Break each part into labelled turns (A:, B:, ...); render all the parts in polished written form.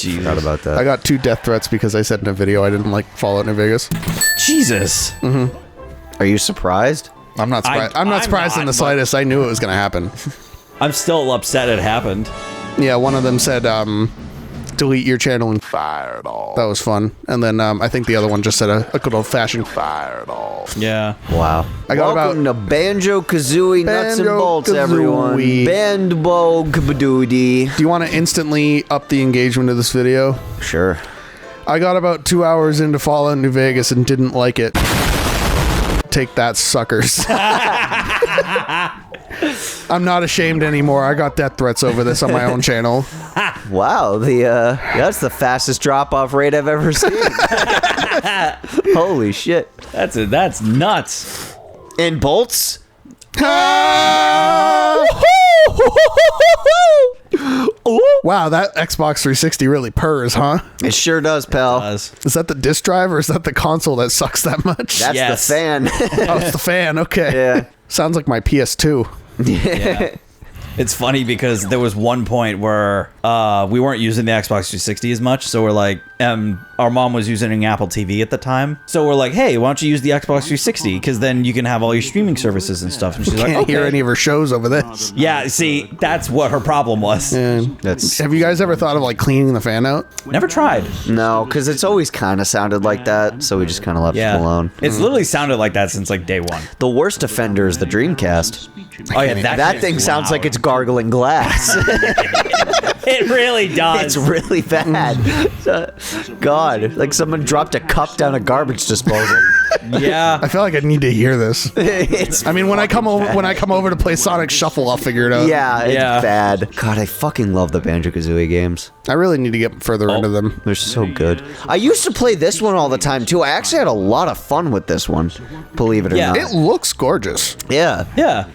A: Jesus.
B: Forgot about that.
C: I got 2 death threats because I said in a video I didn't like Fallout New Vegas.
A: Jesus.
B: Are you surprised?
C: I'm not surprised. I'm not surprised in the slightest. I knew it was going to happen.
A: I'm still upset it happened.
C: Yeah, one of them said, delete your channel and fire it all. That was fun. And then I think the other one just said a good old-fashioned fire it all.
A: Yeah.
B: Wow.
C: I got
B: Welcome to Banjo Kazooie Nuts and
C: Banjo
B: Bolts,
C: Kazooie.
B: everyone. Banjo Kabadoody.
C: Do you want to instantly up the engagement of this video?
B: Sure.
C: I got about 2 hours into Fallout New Vegas and didn't like it. Take that, suckers. I'm not ashamed anymore. I got death threats over this on my own channel.
B: Wow, that's the fastest drop-off rate I've ever seen. Holy shit.
A: That's nuts.
B: And bolts?
C: Wow, that Xbox 360 really purrs, huh?
B: It sure does, pal.
C: Is that the disc drive or is that the console that sucks that much?
B: That's
A: Yes.
B: the fan.
C: Oh, it's the fan. Okay.
B: Yeah.
C: Sounds like my PS2.
A: Yeah. It's funny because there was one point where we weren't using the Xbox 360 as much, so we're like, our mom was using an Apple TV at the time, so we're like, hey, why don't you use the Xbox 360? Because then you can have all your streaming services and stuff. And she's like,
C: Can't
A: okay.
C: hear any of her shows over this.
A: Yeah, see, that's what her problem was.
C: Have you guys ever thought of like cleaning the fan out?
A: Never tried.
B: No, because it's always kind of sounded like that, so we just kind of left it alone.
A: It's literally sounded like that since like day one.
B: The worst offender is the Dreamcast.
A: Oh yeah,
B: That thing sounds like it's gargling glass.
A: It really does.
B: It's really bad. God, like someone dropped a cup down a garbage disposal.
A: Yeah.
C: I feel like I need to hear this.
B: It's
C: I mean, when I come over to play Sonic Shuffle, I'll figure it out.
B: yeah, it's
A: Yeah.
B: bad. God, I fucking love the Banjo Kazooie games.
C: I really need to get further into them.
B: They're so good. I used to play this one all the time too. I actually had a lot of fun with this one, believe it or
A: Yeah.
B: not.
C: It looks gorgeous.
B: Yeah.
A: Yeah.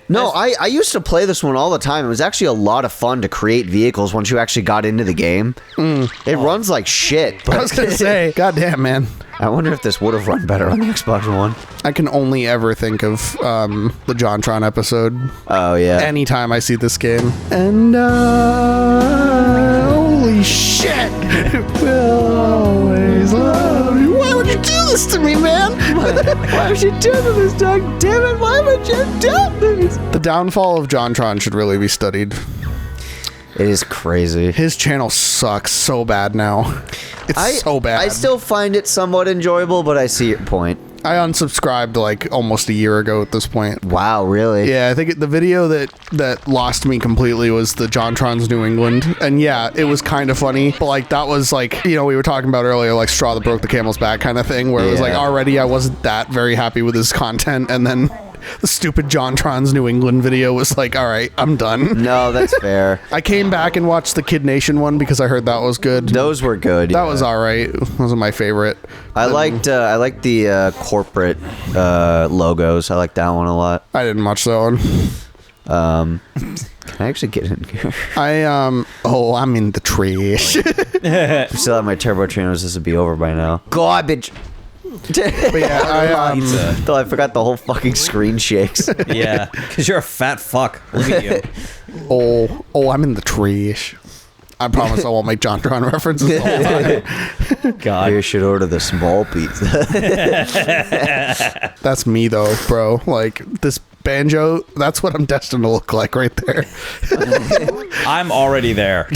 B: No, I used to play this one all the time. It was actually a lot of fun to create vehicles once you actually got into the game. It runs like shit. But
C: I was gonna say, goddamn, man.
B: I wonder if this would have run better on the Xbox One.
C: I can only ever think of the JonTron episode.
B: Oh, yeah.
C: Anytime I see this game. And holy shit, we'll always love you. Why would you do this to me, man?
B: Why would you do this, dog? Damn it, why would you do this?
C: The downfall of JonTron should really be studied.
B: It is crazy.
C: His channel sucks so bad now. It's so bad.
B: I still find it somewhat enjoyable, but I see your point.
C: I unsubscribed like almost a year ago at this point.
B: Wow, really?
C: Yeah, I think the video that lost me completely was the JonTron's New England. And yeah, it was kind of funny, but like that was like, you know, we were talking about earlier, like straw that broke the camel's back kind of thing, where it was like already I wasn't that very happy with his content, and then the stupid JonTron's New England video was like, all right, I'm done.
B: No, that's fair.
C: I came back and watched the Kid Nation one because I heard that was good.
B: Those were good.
C: That was all right. It wasn't my favorite.
B: I liked the corporate logos. I liked that one a lot.
C: I didn't watch that one.
B: Can I actually get in here?
C: I'm in the trash.
B: I still have my turbo trainers. This would be over by now. Garbage.
C: But yeah,
B: Though I forgot the whole fucking screen shakes.
A: Yeah. Because you're a fat fuck. Look at you.
C: I'm in the trash. I promise I won't make JonTron references all the time.
A: God.
B: You should order the small pizza.
C: That's me though, bro. Like this banjo, that's what I'm destined to look like right there.
A: I'm already there.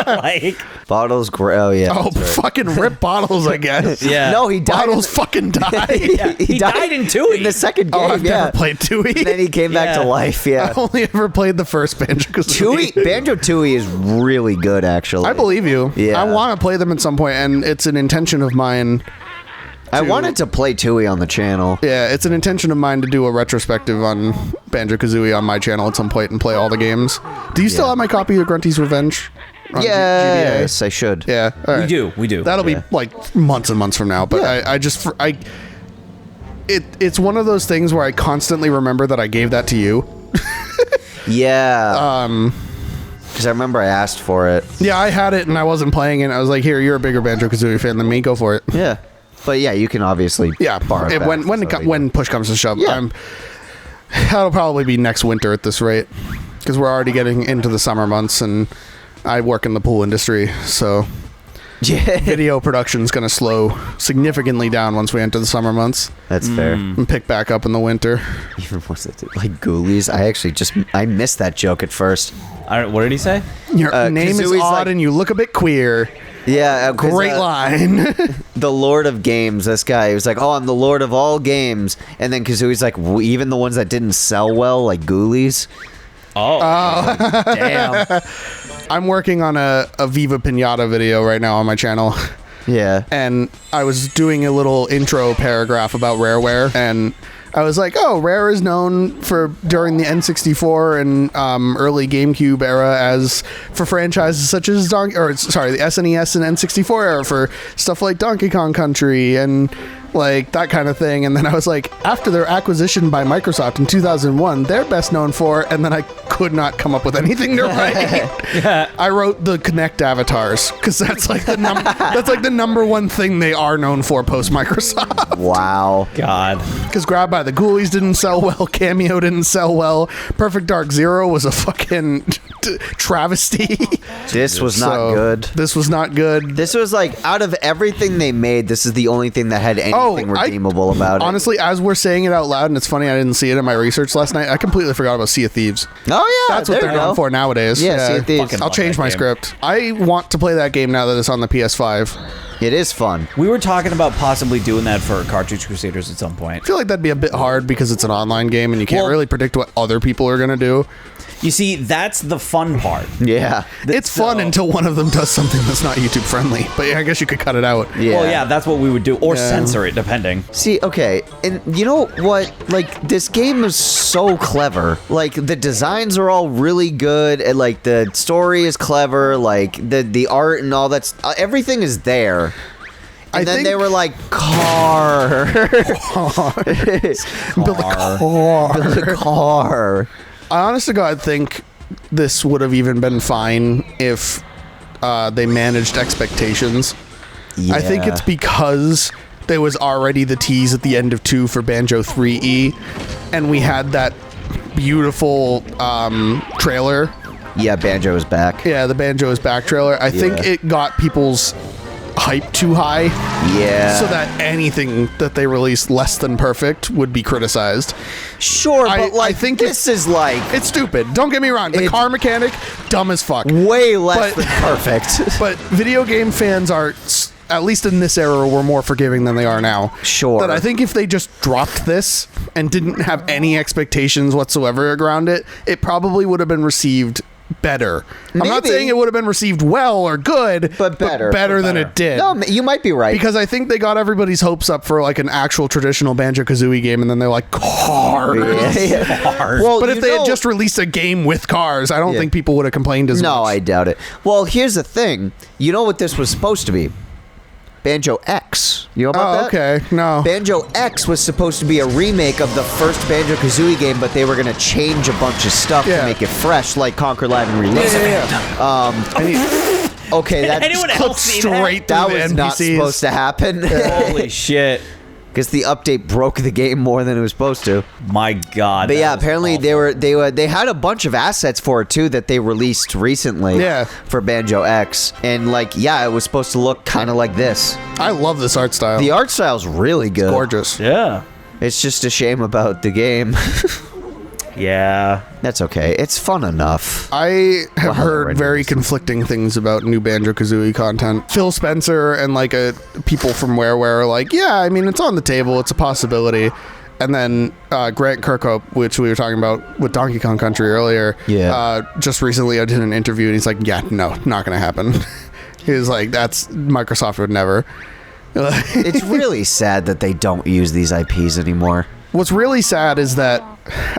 A: Like,
B: Bottles, oh yeah.
C: Oh,
B: that's right.
C: fucking rip Bottles, I guess.
A: yeah.
B: No, he died.
C: Bottles fucking died.
A: Yeah, he died in Tooie.
B: In the second game,
C: Oh, I've
B: yeah.
C: never played Tooie.
B: Then he came back to
A: Yeah.
B: life, yeah.
C: I've only ever played the first Banjo Kazooie.
B: Banjo Tooie is really good, actually.
C: I believe you.
B: Yeah.
C: I want to play them at some point, and it's an intention of mine.
B: I wanted to play Tooie on the channel.
C: Yeah, it's an intention of mine to do a retrospective on Banjo Kazooie on my channel at some point and play all the games. Do you still have my copy of Grunty's Revenge? On
B: Yes, I should.
C: GBA? Yeah, all right.
A: We do.
C: That'll be like months and months from now. But it's one of those things where I constantly remember that I gave that to you.
B: Yeah. Because I remember I asked for it.
C: Yeah, I had it and I wasn't playing it. I was like, here, you're a bigger Banjo Kazooie fan than me. Go for it.
B: Yeah. But yeah, you can obviously borrow it back.
C: When push comes to shove,
B: Yeah.
C: that'll probably be next winter at this rate, because we're already getting into the summer months, and I work in the pool industry, so
B: Yeah.
C: video production's going to slow significantly down once we enter the summer months
B: That's fair.
C: and pick back up in the winter.
B: Even was it like Ghoulies? I missed that joke at first.
A: What did he say?
C: Your name is
B: Kazooie's
C: odd
B: like-
C: and you look a bit queer.
B: Yeah, 'cause,
C: Great line.
B: the Lord of Games. This guy, he was like, "Oh, I'm the Lord of all games," and then Kazooie's like, "Even the ones that didn't sell well, like Ghoulies."
A: Oh, damn.
C: I'm working on a Viva Pinata video right now on my channel.
B: Yeah.
C: And I was doing a little intro paragraph about Rareware, and I was like, oh, Rare is known for during the N64 and early GameCube era as for franchises such as the SNES and N64 era for stuff like Donkey Kong Country and like that kind of thing. And then I was like, after their acquisition by Microsoft in 2001, they're best known for, and then I could not come up with anything to write. I wrote the Kinect avatars because that's like the number one thing they are known for post Microsoft.
B: Wow.
A: God.
C: Because Grab by the Ghoulies didn't sell well, Cameo didn't sell well, Perfect Dark Zero was a fucking travesty.
B: This was not good.
C: This was not good.
B: This was like, out of everything they made, this is the only thing that had anything redeemable about it.
C: Honestly, as we're saying it out loud, and it's funny I didn't see it in my research last night, I completely forgot about Sea of Thieves.
B: Oh yeah,
C: That's what
B: there
C: they're
B: you
C: going
B: go.
C: for nowadays.
B: Yeah, Sea of Thieves.
A: Fucking
C: I'll
A: love
C: change
A: that
C: my
A: game.
C: script. I want to play that game now that it's on the PS5.
B: It is fun.
A: We were talking about possibly doing that for Cartridge Crusaders at some point.
C: I feel like that'd be a bit hard because it's an online game and you can't
A: Well-
C: really predict what other people are going to do.
A: You see, that's the fun part.
B: Yeah.
C: It's fun until one of them does something that's not YouTube friendly. But yeah, I guess you could cut it out.
B: Yeah.
A: Well, yeah, that's what we would do. Or
C: Yeah.
A: censor it, depending.
B: See, okay, and you know what? Like, this game is so clever. Like, the designs are all really good, and like the story is clever. Like the art and all that's everything is there. And
C: I
B: then
C: think-
B: they were like, car.
C: Build a car.
B: Build a car.
C: I honest to God think this would have even been fine if they managed expectations. I think
B: Yeah.
C: it's because there was already the tease at the end of 2 for Banjo 3E, and we had that beautiful trailer.
B: Yeah, Banjo is back.
C: Yeah, the Banjo is Back trailer. I think
B: Yeah.
C: it got people's hype too high,
B: Yeah.
C: so that anything that they released less than perfect would be criticized.
B: Sure,
C: I
B: but like,
C: think
B: this is like
C: It's stupid. Don't get me wrong. The
B: It-
C: car mechanic, dumb as fuck.
B: way less
C: But-
B: than perfect.
C: But video game fans are, at least in this era, were more forgiving than they are now.
B: Sure.
C: That I think if they just dropped this and didn't have any expectations whatsoever around it, it probably would have been received better. I'm not
B: Maybe.
C: saying it would have been received well or good,
B: But better.
C: better than
A: Better.
C: it did.
B: No, you might be right.
C: Because I think they got everybody's hopes up for like an actual traditional Banjo Kazooie game, and then they're like, cars.
B: Yeah. Well,
C: But
B: you
C: if they
B: know-
C: had just released a game with cars, I don't
B: Yeah.
C: think people would have complained as much.
B: No, I doubt it. Well, here's the thing. You know what this was supposed to be? Banjo X. You know about
C: Oh,
B: that?
C: okay. No.
B: Banjo X was supposed to be a remake of the first Banjo Kazooie game, but they were going to change a bunch of stuff
C: Yeah.
B: to make it fresh, like Conquer Live and Release. Okay, that
A: Anyone else see that?
C: straight
B: that
C: through
B: was
C: the
B: not
C: NPCs.
B: supposed to happen.
A: Holy shit.
B: Because the update broke the game more than it was supposed to.
A: My God.
B: But
A: that
B: yeah,
A: was
B: apparently
A: awful.
B: they had a bunch of assets for it too that they released recently.
C: Yeah.
B: For Banjo X, and like, yeah, it was supposed to look kind of like this.
C: I love this art style.
B: The art style's really good.
C: Gorgeous.
A: Yeah.
B: It's just a shame about the game.
A: Yeah.
B: That's okay. It's fun enough.
C: I have
B: Wow,
C: heard
B: right.
C: very conflicting things about new Banjo Kazooie content. Phil Spencer and like people from Wareware are like, yeah, I mean, it's on the table, it's a possibility. And then Grant Kirkhope, which we were talking about with Donkey Kong Country earlier, just recently I did an interview and he's like, yeah, no, not gonna happen. He was like, that's Microsoft would never.
B: It's really sad that they don't use these IPs anymore.
C: What's really sad is that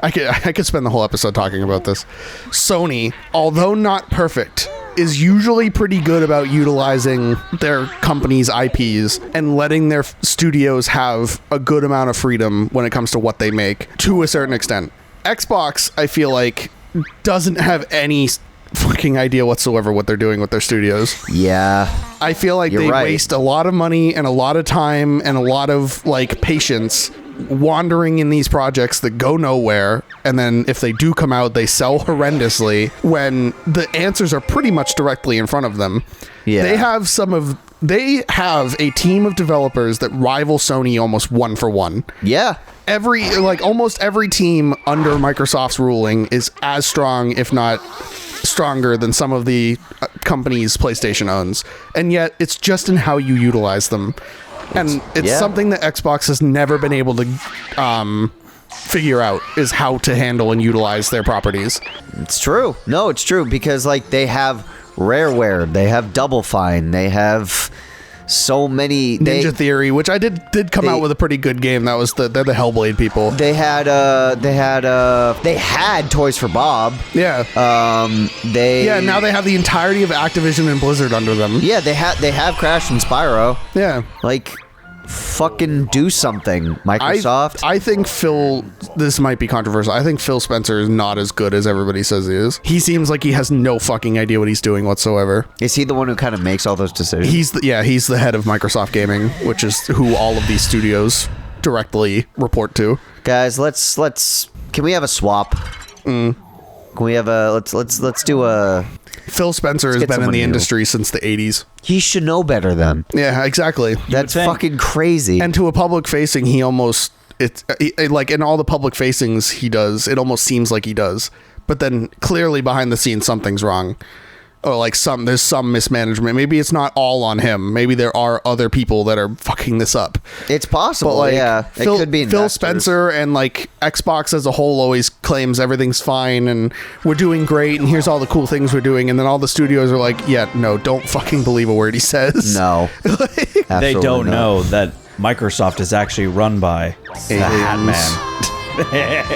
C: I could spend the whole episode talking about this. Sony, although not perfect, is usually pretty good about utilizing their company's IPs and letting their studios have a good amount of freedom when it comes to what they make, to a certain extent. Xbox, I feel like, doesn't have any fucking idea whatsoever what they're doing with their studios.
B: Yeah.
C: I feel like
B: You're
C: they
B: right.
C: waste a lot of money and a lot of time and a lot of like patience wandering in these projects that go nowhere, and then if they do come out, they sell horrendously when the answers are pretty much directly in front of them.
B: Yeah.
C: They have a team of developers that rival Sony almost one for one.
B: Yeah.
C: Almost every team under Microsoft's ruling is as strong, if not stronger, than some of the companies PlayStation owns. And yet it's just in how you utilize them. And it's something that Xbox has never been able to figure out, is how to handle and utilize their properties.
B: It's true. No, it's true, because like they have Rareware, they have Double Fine, they have so many.
C: Ninja Theory, which I did come out with a pretty good game. That was they're the Hellblade people.
B: They had Toys for Bob.
C: Yeah. Now they have the entirety of Activision and Blizzard under them.
B: Yeah, they have Crash and Spyro.
C: Yeah.
B: Like, fucking do something, Microsoft.
C: I think this might be controversial. I think Phil Spencer is not as good as everybody says he is. He seems like he has no fucking idea what he's doing whatsoever.
B: Is he the one who kind of makes all those decisions?
C: He's the head of Microsoft Gaming, which is who all of these studios directly report to.
B: Guys, can we have a swap? Can we have let's do a...
C: Phil Spencer has been in the industry since the 80s.
B: He should know better then.
C: Yeah, exactly.
B: That's fucking crazy.
C: And to a public facing, he almost... like in all the public facings he does, it almost seems like he does. But then clearly behind the scenes, something's wrong. Or like there's some mismanagement. Maybe it's not all on him. Maybe there are other people that are fucking this up.
B: It's possible,
C: but
B: yeah. It could be investors.
C: Phil Spencer and like Xbox as a whole always claims everything's fine and we're doing great and here's all the cool things we're doing, and then all the studios are like, yeah, no, don't fucking believe a word he says.
B: No.
A: They don't know that Microsoft is actually run by the Hat Man.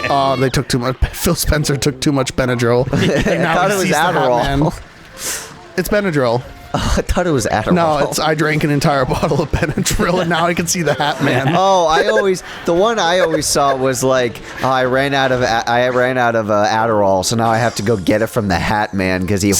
C: Oh, they took too much. Phil Spencer took too much Benadryl.
B: I thought it was Adderall.
C: It's Benadryl.
B: Oh, I thought it was Adderall.
C: No, I drank an entire bottle of Benadryl and now I can see the Hat Man.
B: Oh, the one I always saw was like, I ran out of Adderall, so now I have to go get it from the Hat Man because he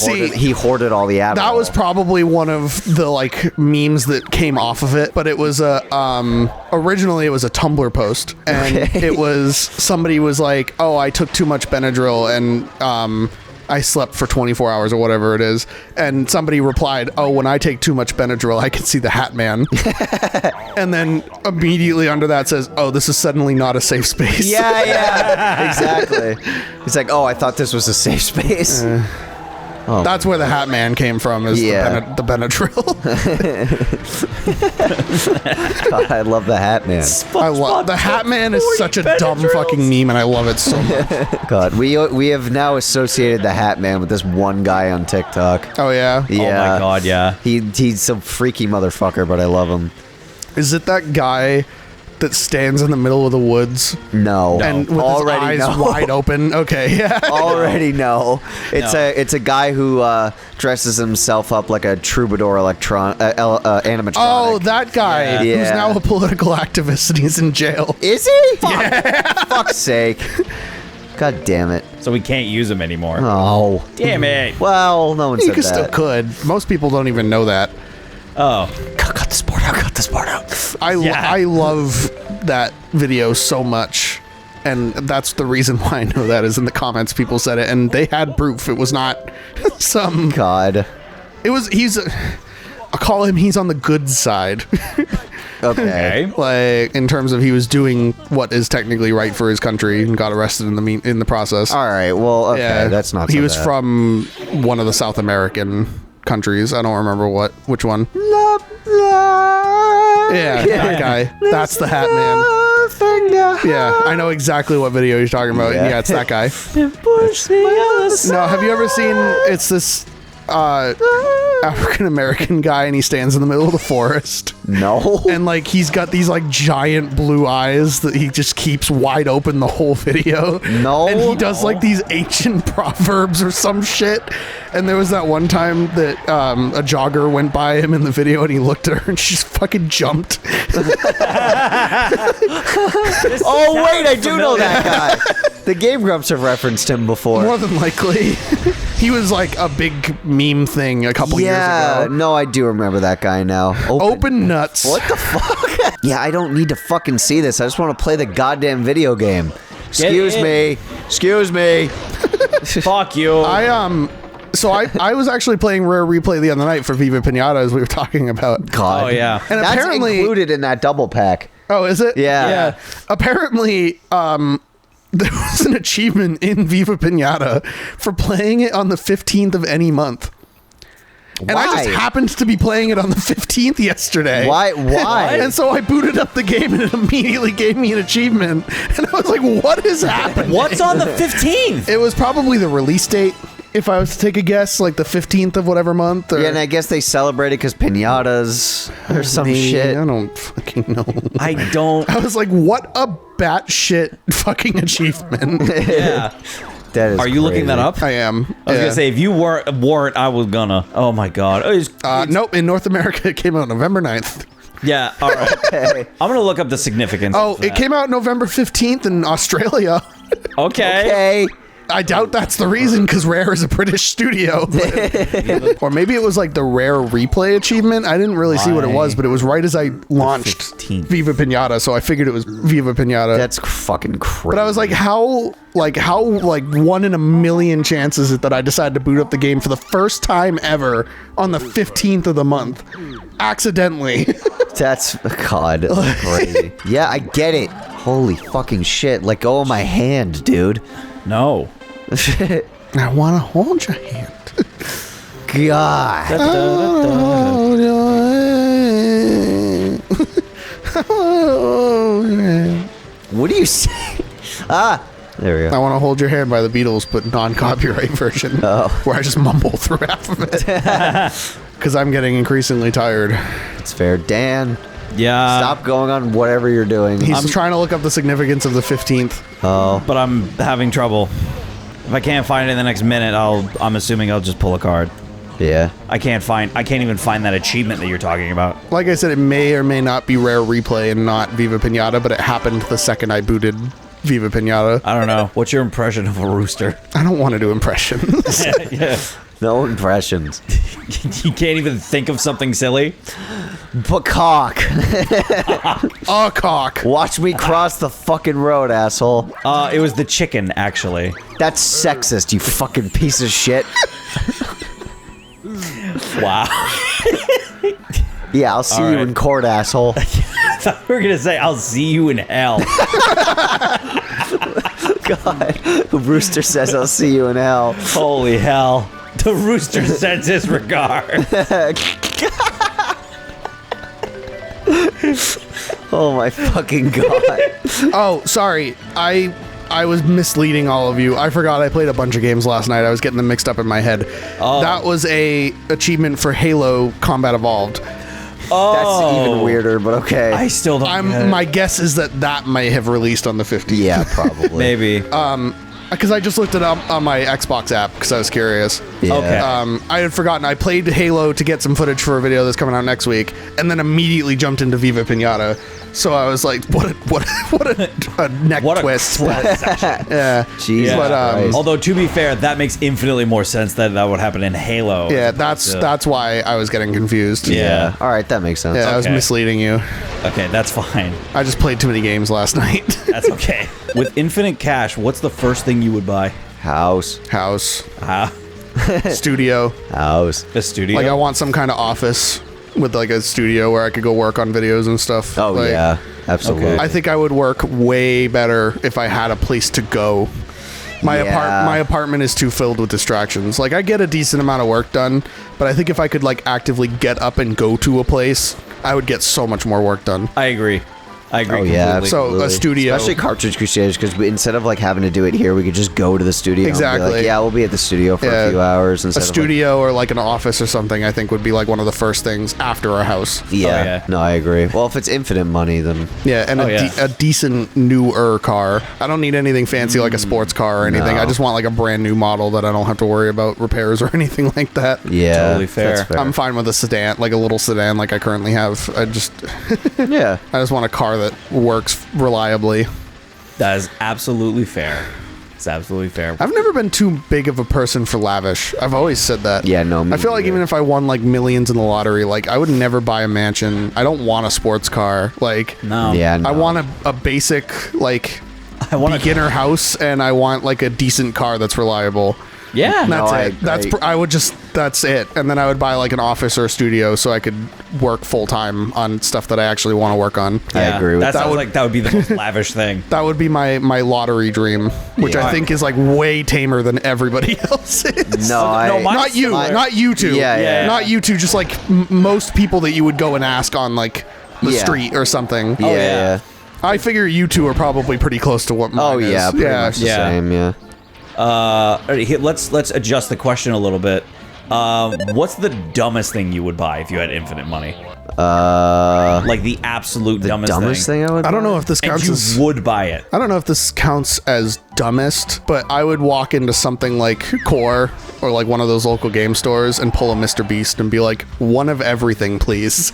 B: hoarded all the Adderall.
C: That was probably one of the like memes that came off of it, but it was originally it was a Tumblr post, and it was somebody was like, oh, I took too much Benadryl and I slept for 24 hours or whatever it is. And somebody replied, oh, when I take too much Benadryl, I can see the Hat Man. And then immediately under that says, oh, this is suddenly not a safe space.
B: Yeah, exactly. It's like, oh, I thought this was a safe space.
C: That's where the Hat Man came from, is the Benadryl.
B: God, I love the Hat Man.
C: The Hat Man is such a dumb fucking meme, and I love it so much.
B: God, we have now associated the Hat Man with this one guy on TikTok.
C: Oh, yeah?
B: Yeah.
A: Oh, my God, yeah.
B: He's some freaky motherfucker, but I love him.
C: Is it that guy that stands in the middle of the woods?
B: No.
C: And with
B: already
C: his eyes wide open? Okay, yeah.
B: Already no. It's a guy who dresses himself up like a troubadour animatronic.
C: Oh, that guy
B: Yeah.
C: who's now a political activist and he's in jail.
B: Is he? Yeah. Fuck's sake. God damn it.
A: So we can't use them anymore.
B: Oh.
A: Damn it.
B: Well, no one said that.
C: Still could. Most people don't even know that.
A: Oh.
B: Cut the sport out. Cut the sport out.
C: I love that video so much, and that's the reason why I know that is in the comments people said it, and they had proof. It was not some...
B: God.
C: It was... I'll call him, he's on the good side.
B: Okay.
C: Like, in terms of he was doing what is technically right for his country and got arrested in the process.
B: All right, well, okay,
C: Yeah.
B: that's not so
C: He was
B: bad.
C: from one of the South American countries. I don't remember which one. Yeah, that guy. That's the Hat Man. Yeah, I know exactly what video you're talking about.
B: Yeah.
C: Yeah, it's that guy. No, have you ever seen, it's this African American guy and he stands in the middle of the forest.
B: No.
C: And like he's got these like giant blue eyes that he just keeps wide open the whole video.
B: No.
C: And he does like these ancient proverbs or some shit. And there was that one time that a jogger went by him in the video and he looked at her and she just fucking jumped.
B: Oh wait, I do know that guy. The Game Grumps have referenced him before.
C: More than likely. He was like a big meme thing a couple years ago.
B: No, I do remember that guy now.
C: Open nuts.
B: What the fuck? Yeah, I don't need to fucking see this. I just want to play the goddamn video game. Excuse me.
A: Fuck you.
C: So I was actually playing Rare Replay the other night for Viva Pinata, as we were talking about.
B: God.
A: Oh, yeah.
C: And
B: That's
C: apparently
B: included in that double pack.
C: Oh, is it?
B: Yeah.
C: Apparently, there was an achievement in Viva Pinata for playing it on the 15th of any month. And I just happened to be playing it on the 15th yesterday.
B: Why?
C: And so I booted up the game and it immediately gave me an achievement. And I was like, what is happening?
A: What's on the 15th?
C: It was probably the release date, if I was to take a guess, like the 15th of whatever month. Or
B: Yeah, and I guess they celebrated because pinatas or some shit.
C: I don't fucking know.
A: I
C: was like, what a batshit fucking achievement.
A: Yeah.
B: That is
A: Are you looking that up?
C: I am.
A: I was gonna say if you weren't, I was gonna. Oh my god.
C: Nope. In North America, it came out November 9th.
A: Yeah. All right.
B: Okay.
A: I'm gonna look up the significance.
C: Oh,
A: of
C: it
A: that.
C: came out November 15th in Australia.
A: Okay.
C: I doubt that's the reason, because Rare is a British studio. Or maybe it was like the Rare Replay achievement. I didn't really see what it was, but it was right as I launched
A: 15th.
C: Viva Pinata, so I figured it was Viva Pinata.
B: That's fucking crazy.
C: But I was like, how 1 in a million chances is it that I decided to boot up the game for the first time ever on the 15th of the month, accidentally.
B: That's God. That's crazy. Yeah, I get it. Holy fucking shit! Let go of my hand, dude.
A: No.
C: I want to hold your hand.
B: God.
C: Hold your hand.
B: What do you say? There we
C: I
B: go.
C: want to hold your hand by the Beatles, but non-copyright version, where I just mumble through half of it. Because I'm getting increasingly tired.
B: It's fair, Dan.
A: Yeah.
B: Stop going on whatever you're doing.
C: He's trying to look up the significance of the 15th.
A: But I'm having trouble. If I can't find it in the next minute, I'm assuming I'll just pull a card.
B: Yeah.
A: I can't even find that achievement that you're talking about.
C: Like I said, it may or may not be Rare Replay and not Viva Pinata, but it happened the second I booted Viva Pinata.
A: I don't know. What's your impression of a rooster?
C: I don't want to do impressions.
A: Yeah.
B: No impressions.
A: You can't even think of something silly?
B: Peacock.
C: A cock.
B: Watch me cross the fucking road, asshole.
A: It was the chicken, actually.
B: That's sexist, you fucking piece of shit.
A: Wow.
B: Yeah, I'll see you in court, asshole.
A: I thought we were gonna say, I'll see you in hell.
B: God. The rooster says I'll see you in hell.
A: Holy hell. The rooster sends his regard.
B: Oh my fucking God.
C: Oh, sorry. I was misleading all of you. I forgot I played a bunch of games last night. I was getting them mixed up in my head.
A: Oh.
C: That was a achievement for Halo Combat Evolved.
A: Oh.
B: That's even weirder, but okay.
A: I still don't get it.
C: My guess is that may have released on the 15th.
B: Yeah, probably.
A: Maybe.
C: Because I just looked it up on my Xbox app because I was curious.
B: Yeah.
A: Okay.
C: I had forgotten. I played Halo to get some footage for a video that's coming out next week, and then immediately jumped into Viva Pinata. So I was like, what a neck twist. Yeah.
B: Jesus
C: But,
B: Christ.
A: Although, to be fair, that makes infinitely more sense that would happen in Halo.
C: Yeah, that's why I was getting confused.
A: Yeah.
B: All right, that makes sense.
C: Yeah, I was
A: Okay.
C: misleading you.
A: Okay, that's fine.
C: I just played too many games last night.
A: That's okay. With infinite cash, what's the first thing you would buy?
B: House.
C: House.
A: Ah,
C: Studio.
B: House.
A: a studio?
C: Like, I want some kind of office with, like, a studio where I could go work on videos and stuff.
B: Oh,
C: Like,
B: yeah. Absolutely.
A: Okay.
C: I think I would work way better if I had a place to go. My apartment is too filled with distractions. Like, I get a decent amount of work done, but I think if I could, like, actively get up and go to a place, I would get so much more work done.
A: I agree.
B: Oh, yeah.
A: completely.
C: So,
B: absolutely.
C: a studio.
B: Especially Cartridge Crusaders, because instead of like having to do it here, we could just go to the studio. And be
C: Exactly.
B: like, yeah, we'll be at the studio for a few hours.
C: A
B: Instead
C: studio or, like, an office or something, I think would be, like, one of the first things after a house.
B: Of like, yeah.
A: yeah.
B: No, I agree. Well, if it's infinite money, then
C: Yeah, and
A: Oh,
C: a decent newer car. I don't need anything fancy like a sports car or anything.
B: No.
C: I just want like a brand new model that I don't have to worry about repairs or anything like that.
B: yeah,
A: Totally fair.
B: that's
C: I'm fine with a sedan, like a little sedan like I currently have. I just
B: yeah.
C: want a car that works reliably.
A: That is absolutely fair. It's absolutely fair.
C: I've never been too big of a person for lavish. I've always said that.
B: Yeah, no, me
C: I feel like
B: neither.
C: even if I won like millions in the lottery, like I would never buy a mansion. I don't want a sports car. Like,
A: No.
B: Yeah, no.
C: I want a basic like
A: I want to.
C: beginner house, and I want like a decent car that's reliable.
A: Yeah.
C: And that's
B: I
C: it. That's
B: agree.
C: I would just that's it, and then I would buy like an office or a studio so I could work full time on stuff that I actually want to work on.
B: I agree with
A: that.
B: that.
A: Sounds like that would be the most lavish thing.
C: That would be my lottery dream, which
B: Yeah.
C: I think is like way tamer than everybody else's.
B: No,
A: mine-
C: Not you,
B: mine-
C: not you two.
B: Yeah, yeah.
C: Not you two. Just like most people that you would go and ask on like the
B: Yeah.
C: street or something.
B: Yeah,
A: yeah.
B: yeah.
C: I figure you two are probably pretty close to what mine
B: Oh
C: is.
B: yeah, pretty much the
A: Yeah.
B: same. Yeah.
A: All right, let's adjust the question a little bit. What's the dumbest thing you would buy if you had infinite money? Like the absolute dumbest
B: Dumbest thing I would.
C: I don't know if this
A: And
C: counts
A: you
C: as.
A: would buy it.
C: I don't know if this counts as dumbest, but I would walk into something like Core or like one of those local game stores and pull a Mr. Beast and be like, one of everything, please.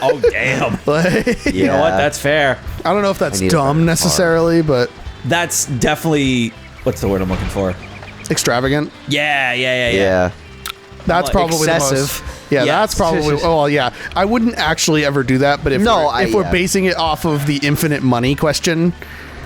A: Oh damn!
C: Like,
A: You know what? That's fair.
C: I don't know if that's
B: I need a better
C: dumb
B: car.
C: necessarily, but
A: That's definitely what's the word I'm looking for?
C: extravagant.
A: Yeah.
B: Yeah.
C: That's
A: Like
C: probably
B: excessive.
C: the most. Yeah,
A: Yeah.
C: that's probably. Oh, well, yeah. I wouldn't actually ever do that, but if
B: No,
C: we're
B: yeah.
C: basing it off of the infinite money question,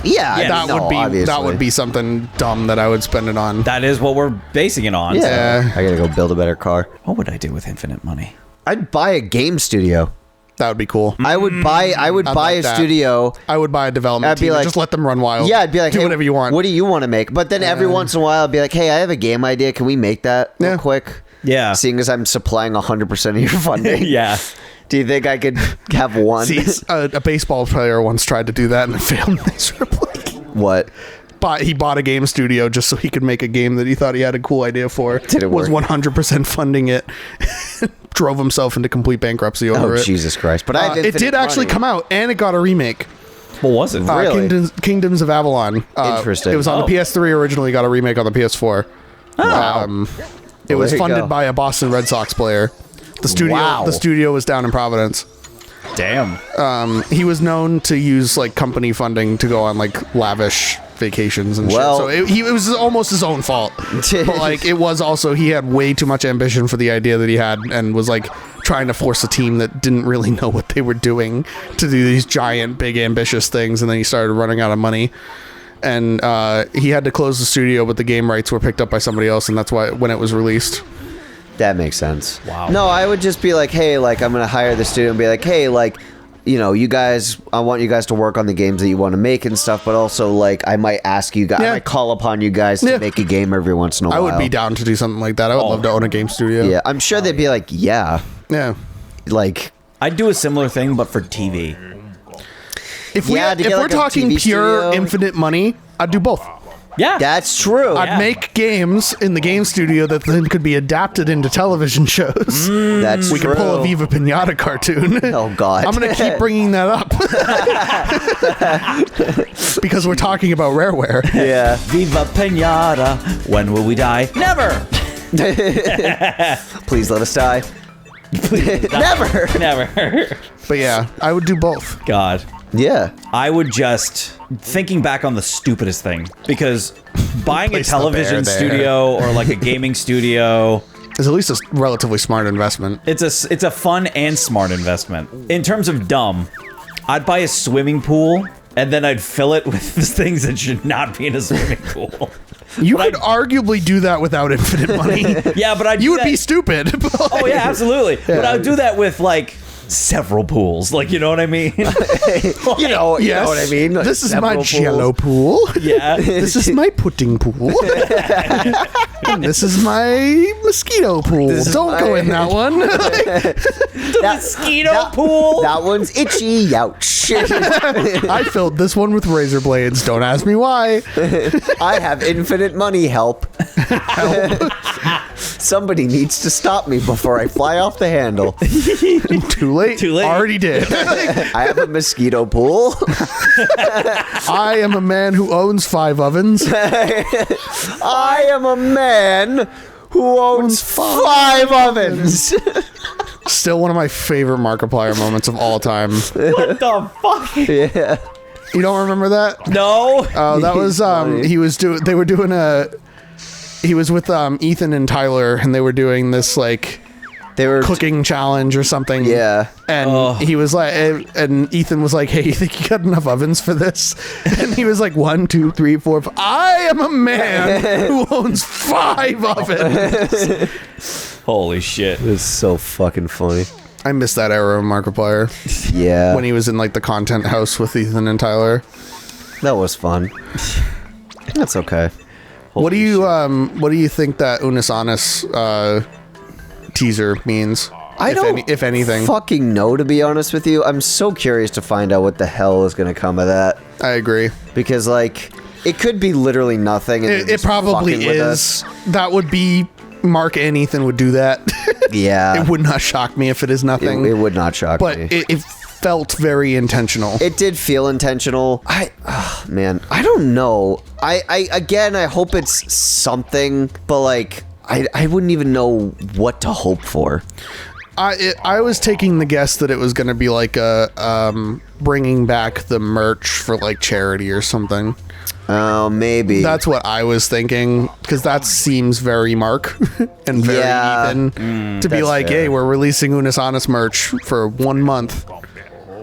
B: Yeah.
A: Yeah,
C: that
B: no,
C: would be
B: obviously.
C: that would be something dumb that I would spend it on.
A: That is what we're basing it on.
B: Yeah.
C: Yeah.
B: I gotta go build a better car.
A: What would I do with infinite money?
B: I'd buy a game studio.
C: That would be cool.
B: I would buy. I would
C: I'd
B: buy
C: like
B: a
C: that.
B: studio.
C: I would buy a development
B: I'd be
C: team and
B: like-
C: just let them run wild.
B: Yeah, I'd be like,
C: do
B: hey,
C: whatever you want.
B: What do you want to make? But then every once in a while, I'd be like, hey, I have a game idea. Can we make that real
C: Yeah.
B: quick?
A: Yeah.
B: Seeing as I'm supplying 100% of your funding.
A: Yeah.
B: Do you think I could have one?
C: See, a baseball player once tried to do that and it failed miserably.
B: What?
C: He bought a game studio just so he could make a game that he thought he had a cool idea for.
B: Did it
C: was
B: work?
C: 100% funding it. Drove himself into complete bankruptcy over
B: Oh,
C: it.
B: Jesus Christ. But I have
C: It
B: infinite
C: did actually
B: money.
C: come out, and it got a remake.
A: What was it?
B: Really?
C: Kingdoms of Avalon.
B: Interesting.
C: It was on
A: Oh.
C: the PS3 originally, got a remake on the PS4.
B: Wow.
C: It was
B: there you
C: funded
B: go.
C: by a Boston Red Sox player.
B: Wow.
C: The studio was down in Providence.
A: Damn.
C: He was known to use like company funding to go on like lavish vacations and
B: Well-
C: shit. So it was almost his own fault. But like it was also he had way too much ambition for the idea that he had and was like trying to force a team that didn't really know what they were doing to do these giant, big, ambitious things, and then he started running out of money. And he had to close the studio, but the game rights were picked up by somebody else, and that's why when it was released.
B: That makes sense.
A: Wow.
B: No, I would just be like, hey, like, I'm going to hire the studio and be like, hey, like, you know, you guys, I want you guys to work on the games that you want to make and stuff, but also, like, I might ask you guys,
C: Yeah.
B: I might call upon you guys to
C: Yeah.
B: make a game every once in a
C: I
B: while.
C: would be down to do something like that. I would love to own a game studio.
B: Yeah, I'm sure they'd be like, yeah.
C: Yeah.
B: Like,
A: I'd do a similar thing, but for TV.
C: If
B: Yeah, to get,
C: we're
B: like, a
C: talking
B: TV
C: pure
B: studio.
C: infinite money, I'd do both.
A: Yeah.
B: that's true.
C: I'd make games in the game studio that then could be adapted into television shows.
B: That's
C: We
B: true.
C: could pull a Viva Pinata cartoon.
B: Oh, God.
C: I'm going to keep bringing that up. Because we're talking about Rareware.
B: Yeah.
A: Viva Pinata. When will we die? Never.
B: Please let us die. Never.
A: Never.
C: But yeah, I would do both.
A: God.
B: Yeah.
A: I would just thinking back on the stupidest thing because buying a
C: Place the bear
A: television
C: there.
A: studio or like a gaming studio,
C: It's at least a relatively smart investment.
A: it's a fun and smart investment. In terms of dumb, I'd buy a swimming pool and then I'd fill it with things that should not be in a swimming pool.
C: You
A: But
C: could arguably do that without infinite money.
A: Yeah, but I'd
C: You
A: do
C: would
A: that-
C: be stupid. but,
A: Oh yeah, absolutely. But
C: Yeah.
A: I'd do that with like several pools. Like, you know what I mean?
B: You know what I mean? Like,
C: This is my
B: several pools.
C: jello pool.
A: Yeah.
C: This is my pudding pool. And this is my mosquito pool.
B: This is
C: Don't go
B: my-
C: in that one.
A: Mosquito pool.
B: That one's itchy. Ouch.
C: I filled this one with razor blades. Don't ask me why.
B: I have infinite money. Help. Somebody needs to stop me before I fly off the handle.
C: Too late.
A: Too late.
C: Already did.
B: I have a mosquito pool.
C: I am a man who owns 5 ovens.
B: I am a man who owns 5 ovens.
C: Still one of my favorite Markiplier moments of all time.
A: What the fuck?
B: Yeah.
C: You don't remember that?
A: No.
C: Oh, that was he was with Ethan and Tyler, and they were doing this like
B: They were
C: cooking challenge or something.
B: Yeah.
C: And he was like, and Ethan was like, "Hey, you think you got enough ovens for this?" And he was like, 1, 2, 3, 4, 5. I am a man who owns 5 ovens.
A: Holy shit.
B: It was so fucking funny.
C: I miss that era of Markiplier.
B: Yeah.
C: When he was in like the content house with Ethan and Tyler.
B: That was fun. That's okay.
C: What do you think that Unus Annus teaser means?
B: I don't
C: if anything.
B: fucking know, to be honest with you. I'm so curious to find out what the hell is going to come of that.
C: I agree.
B: Because, like, it could be literally nothing. And
C: It probably is. That would be... Mark and Ethan would do that.
B: Yeah.
C: It would not shock me if it is nothing.
B: It would not shock
C: but
B: me.
C: it felt very intentional.
B: It did feel intentional. Man, I don't know. I hope it's something, but, like, I wouldn't even know what to hope for.
C: I was taking the guess that it was going to be like a bringing back the merch for like charity or something.
B: Oh, maybe.
C: That's what I was thinking, because that seems very Mark and very Ethan to be like,
B: fair.
C: hey, we're releasing Unus Annus merch for 1 month,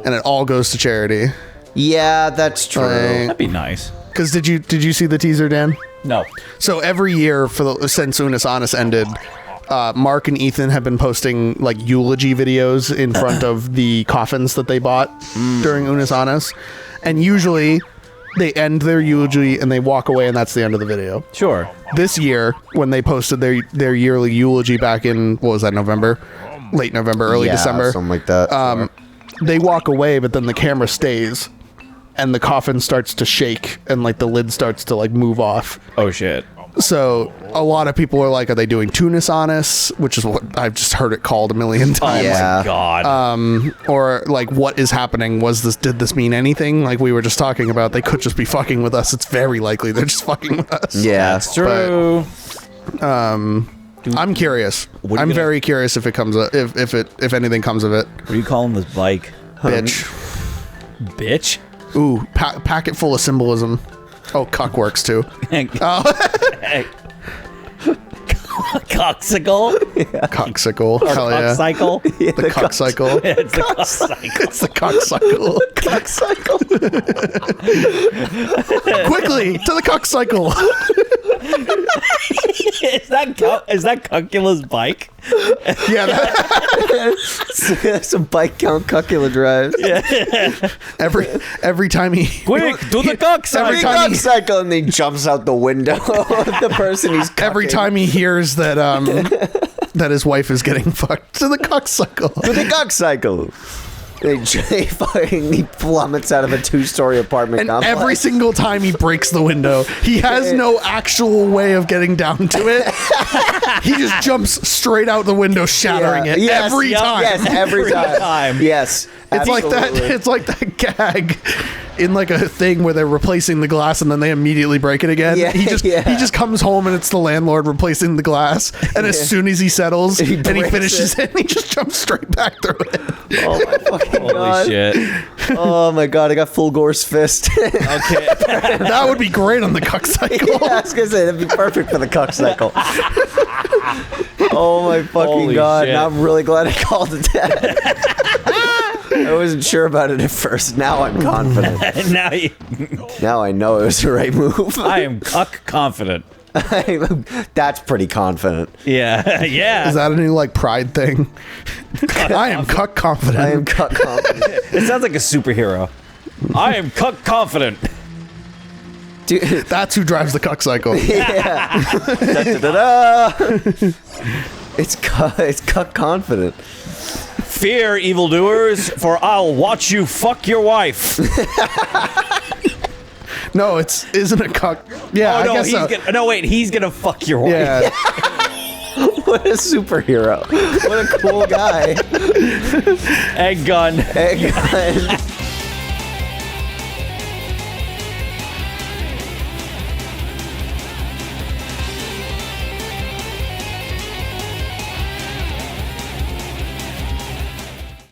C: and it all goes to charity.
B: Yeah, that's true.
A: That'd be nice.
C: Because did you see the teaser, Dan?
A: No.
C: So every year since Unus Annus ended, Mark and Ethan have been posting like eulogy videos in front of the coffins that they bought during Unus Annus, and usually they end their eulogy and they walk away, and that's the end of the video.
A: Sure.
C: This year, when they posted their yearly eulogy back in, what was that, November? Late November, early December.
B: Something like that.
C: They walk away, but then the camera stays, and the coffin starts to shake, and like the lid starts to like move off.
A: Oh shit.
C: So a lot of people are like, are they doing Unus Annus, which is what I've just heard it called a million times.
B: Yeah.
A: Oh my god.
C: Or like, what is happening? Did this mean anything? Like we were just talking about, they could just be fucking with us. It's very likely they're just fucking with us.
B: Yeah.
A: That's true.
C: I'm curious. I'm very curious if it comes up, if anything comes of it.
A: What do you call him, this bike?
C: Bitch.
A: Bitch?
C: Ooh, packet full of symbolism. Oh, cuck works too.
A: Coxicle?
C: Coxicle. Hell yeah.
A: Cockcycle?
C: The cuck cycle.
A: It's the cockcycle.
C: It's the cuck cycle.
B: Cock cycle.
C: Quickly to the cuck cycle.
A: Is that Cuckula's bike?
C: Yeah.
B: That's a bike count Cuckula drives.
C: Every time he
A: Quick, do the cockcycle.
C: Every time
B: Cock cycle, and he jumps out the window of the person he's cucking.
C: every time he hears that that his wife is getting fucked, to the cuck cycle.
B: To the cock cycle. He plummets out of a 2-story apartment
C: And
B: complex.
C: every single time he breaks the window, he has no actual way of getting down to it. He just jumps straight out the window, shattering it
B: Yes,
C: every
B: yep,
C: time.
B: Yes, every time. Yes.
C: It's like that.
B: absolutely.
C: It's like that gag in like a thing where they're replacing the glass and then they immediately break it again.
B: Yeah,
C: he just comes home and it's the landlord replacing the glass. And as soon as he settles
B: He
C: and he
B: breaks
C: finishes it, he just jumps straight back through it.
B: Oh my fucking
A: Holy
B: god.
A: shit.
B: Oh my god, I got full Gore's fist.
A: Okay.
C: That would be great on the cuck cycle.
B: Yeah, I was gonna say that'd be perfect for the cock cycle. Oh my fucking
A: Holy
B: god!
A: shit.
B: Now I'm really glad I called it that. I wasn't sure about it at first. Now I'm confident. Now I know it was the right move.
A: I am cuck confident.
B: That's pretty confident.
A: Yeah. Yeah.
C: Is that a new like pride thing? I am cuck confident.
B: I am cock confident.
A: It sounds like a superhero. I am cuck confident.
B: Dude,
C: That's who drives the cuck cycle.
B: yeah. Da-da-da-da. It's cuck confident.
A: Fear, evildoers, for I'll watch you fuck your wife.
C: No, isn't a cuck. Yeah,
A: Oh no,
C: I guess so.
A: he's gonna fuck your wife.
C: Yeah.
B: What a superhero. What a cool guy.
A: Egg gun.
B: Egg gun.